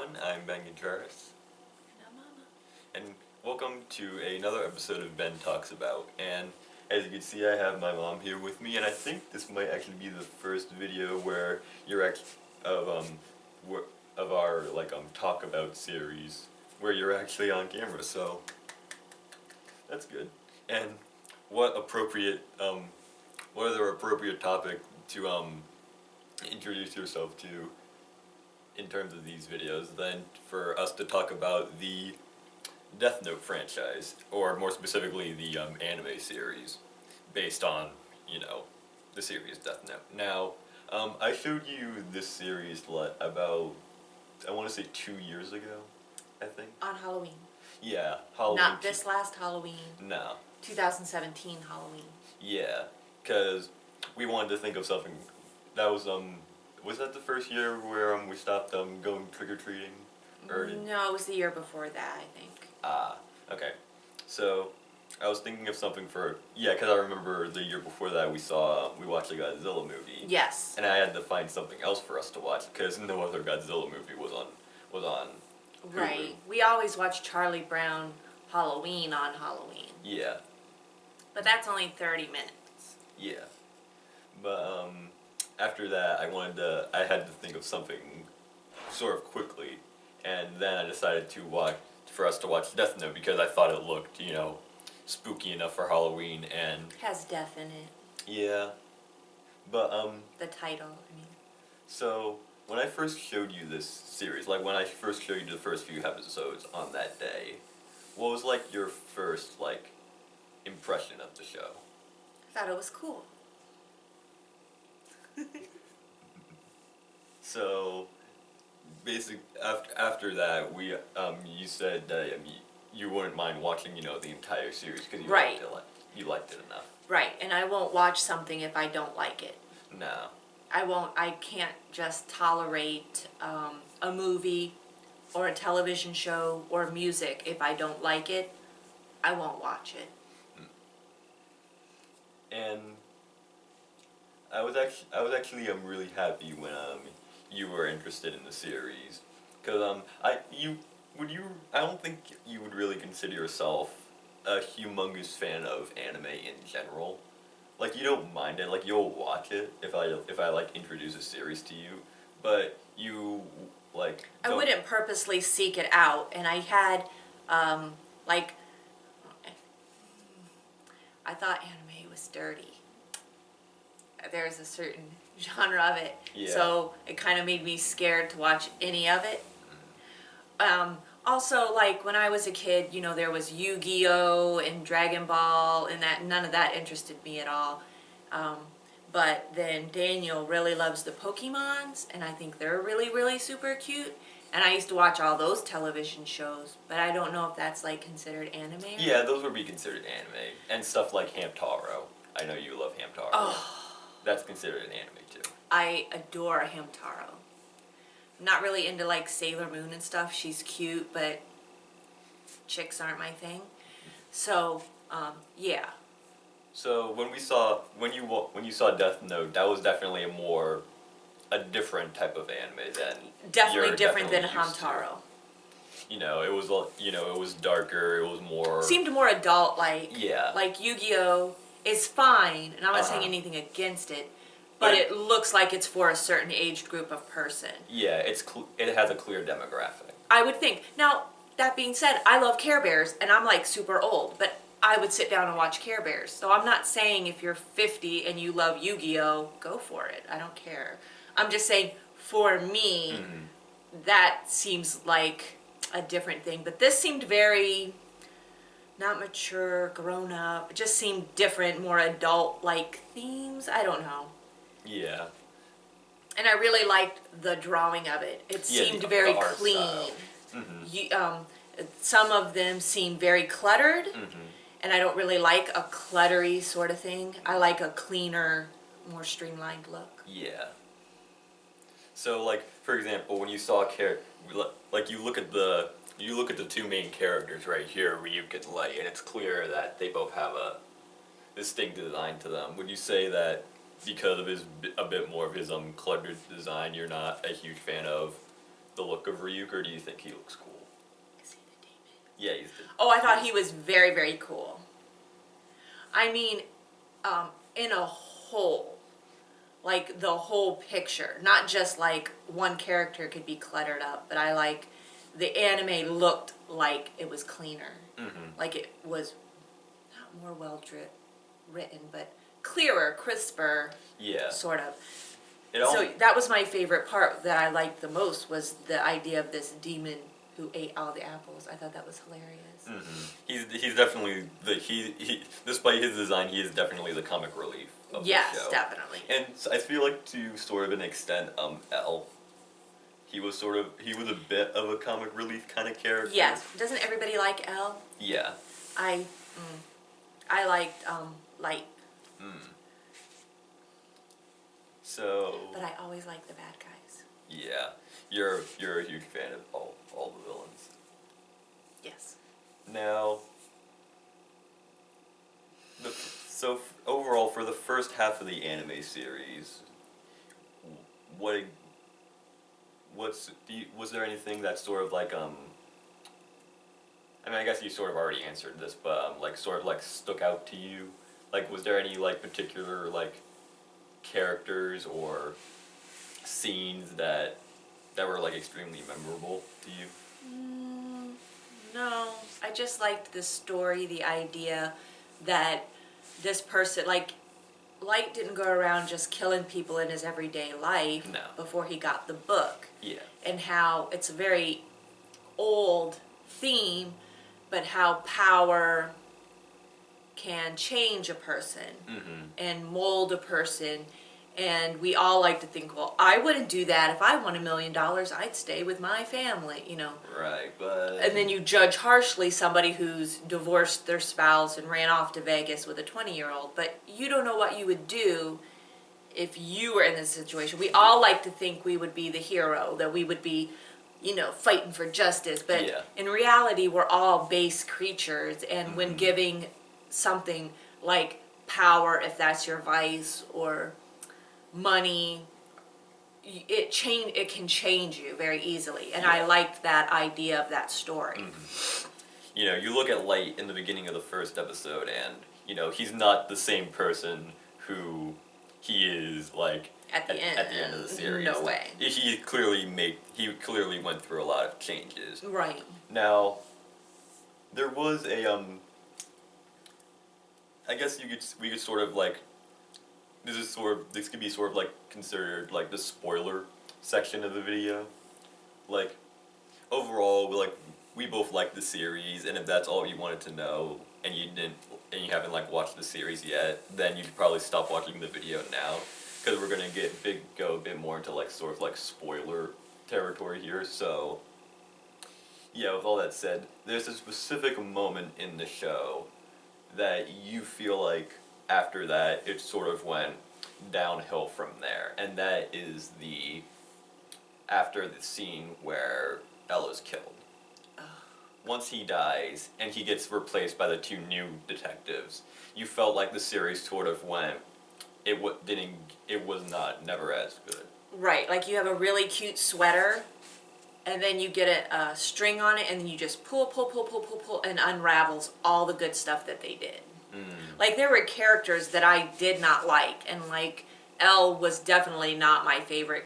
everyone. I'm Ben Contreras, And I'm Mama. and welcome to another episode of Ben Talks About. And as you can see, I have my mom here with me, and I think this might actually be the first video where you're of our talk about series where you're actually on camera. So that's good. And what other appropriate topic to introduce yourself to in terms of these videos than for us to talk about the Death Note franchise, or more specifically the anime series based on, the series Death Note. Now, I showed you this series about, I want to say 2 years ago, I think. On Halloween. Yeah, Halloween. Not this last Halloween. No. 2017 Halloween. Yeah, because we wanted to think of something that was that the first year where we stopped going trick-or-treating? No, it was the year before that, I think. Okay. So, I was thinking of something because I remember the year before that we watched a Godzilla movie. Yes. And I had to find something else for us to watch because no other Godzilla movie was on Hulu. Right. We always watch Charlie Brown Halloween on Halloween. Yeah. But that's only 30 minutes. Yeah. But after that I had to think of something sort of quickly, and then I decided for us to watch Death Note because I thought it looked, spooky enough for Halloween. And Has death in it. yeah. But The title, I mean. so when I first showed you this series, when I first showed you the first few episodes on that day, what was your first impression of the show? I thought it was cool. So, basically, after that, you said that you wouldn't mind watching, the entire series because Right. You liked it enough. Right, and I won't watch something if I don't like it. No. I can't just tolerate a movie or a television show or music. If I don't like it, I won't watch it. And I was actually really happy when you were interested in the series, because I don't think you would really consider yourself a humongous fan of anime in general. You don't mind it, you'll watch it if I introduce a series to you, but you I wouldn't purposely seek it out, and I had I thought anime was dirty. There's a certain genre of it, Yeah. so it kind of made me scared to watch any of it. Also, when I was a kid, there was Yu-Gi-Oh! And Dragon Ball, and none of that interested me at all. But then Daniel really loves the Pokemons, and I think they're really, really super cute. And I used to watch all those television shows, but I don't know if that's considered anime. Yeah, those would be considered anime, and stuff like Hamtaro. I know you love Hamtaro. Oh. That's considered an anime too. I adore Hamtaro. I'm not really into Sailor Moon and stuff. She's cute, but chicks aren't my thing. So, yeah. So when you saw Death Note, that was definitely a different type of anime than Definitely you're different than definitely used to. Hamtaro. It was darker. It was more. Seemed more adult-like. Yeah. Yu-Gi-Oh! Is fine, and I'm not saying Uh-huh. anything against it, but it looks like it's for a certain aged group of person. Yeah, it has a clear demographic. I would think. Now, that being said, I love Care Bears, and I'm super old, but I would sit down and watch Care Bears. So I'm not saying if you're 50 and you love Yu-Gi-Oh, go for it. I don't care. I'm just saying, for me, that seems like a different thing. But this seemed very not mature, grown up. It just seemed different, more adult-like themes. I don't know. Yeah. And I really liked the drawing of it. It seemed very the art clean. style. Some of them seem very cluttered, and I don't really like a cluttery sort of thing. I like a cleaner, more streamlined look. Yeah. So, for example, when you saw you look at the two main characters right here, Ryuk and Light, and it's clear that they both have a distinct design to them. Would you say that because of a bit more of his cluttered design, you're not a huge fan of the look of Ryuk, or do you think he looks cool? Is he the demon? Yeah, he's the. Oh, I thought he was very, very cool. I mean, in a whole, like the whole picture, not just like one character could be cluttered up, but I like the anime looked like it was cleaner, like it was not more written, but clearer, crisper, Yeah. sort of. It all, So that was my favorite part that I liked the most was the idea of this demon who ate all the apples. I thought that was hilarious. He's definitely he despite his design, he is definitely the comic relief of the Yes, show. definitely. And I feel like to sort of an extent, L, he was a bit of a comic relief kind of character. Yes. Doesn't everybody like L? Yeah. I liked Light, So. but I always like the bad guys. Yeah, you're a huge fan of all the villains. Yes. Now. Overall, for the first half of the anime series, was there anything that sort of like I mean, I guess you sort of already answered this, but like sort of like stuck out to you. Like, was there any like particular like characters or scenes that were like extremely memorable to you? No, I just liked the story, the idea that this person, like, Light didn't go around just killing people in his everyday life No. before he got the book. Yeah. And how it's a very old theme, but how power can change a person and mold a person. And we all like to think, well, I wouldn't do that. If I won $1 million, I'd stay with my family, you know. Right, but. And then you judge harshly somebody who's divorced their spouse and ran off to Vegas with a 20-year-old. But you don't know what you would do if you were in this situation. We all like to think we would be the hero, that we would be, you know, fighting for justice. But Yeah. in reality, we're all base creatures. And when giving something like power, if that's your vice, or money, it can change you very easily. And I liked that idea of that story. You know, you look at Light in the beginning of the first episode, and you know he's not the same person who he is like At the end of the series. No way. He clearly went through a lot of changes. Right. Now, there was a I guess we could sort of like this could be sort of like considered like the spoiler section of the video. Like, overall, we both liked the series, and if that's all you wanted to know, and you haven't like watched the series yet, then you should probably stop watching the video now, because we're gonna go a bit more into like sort of like spoiler territory here. So, yeah, with all that said, there's a specific moment in the show that you feel like after that it sort of went downhill from there, and that is after the scene where Ella's killed. Once he dies and he gets replaced by the two new detectives, you felt like the series sort of went. It was never as good. Right. Like you have a really cute sweater, and then you get a string on it, and then you just pull, and unravels all the good stuff that they did. Like, there were characters that I did not like, and like Elle was definitely not my favorite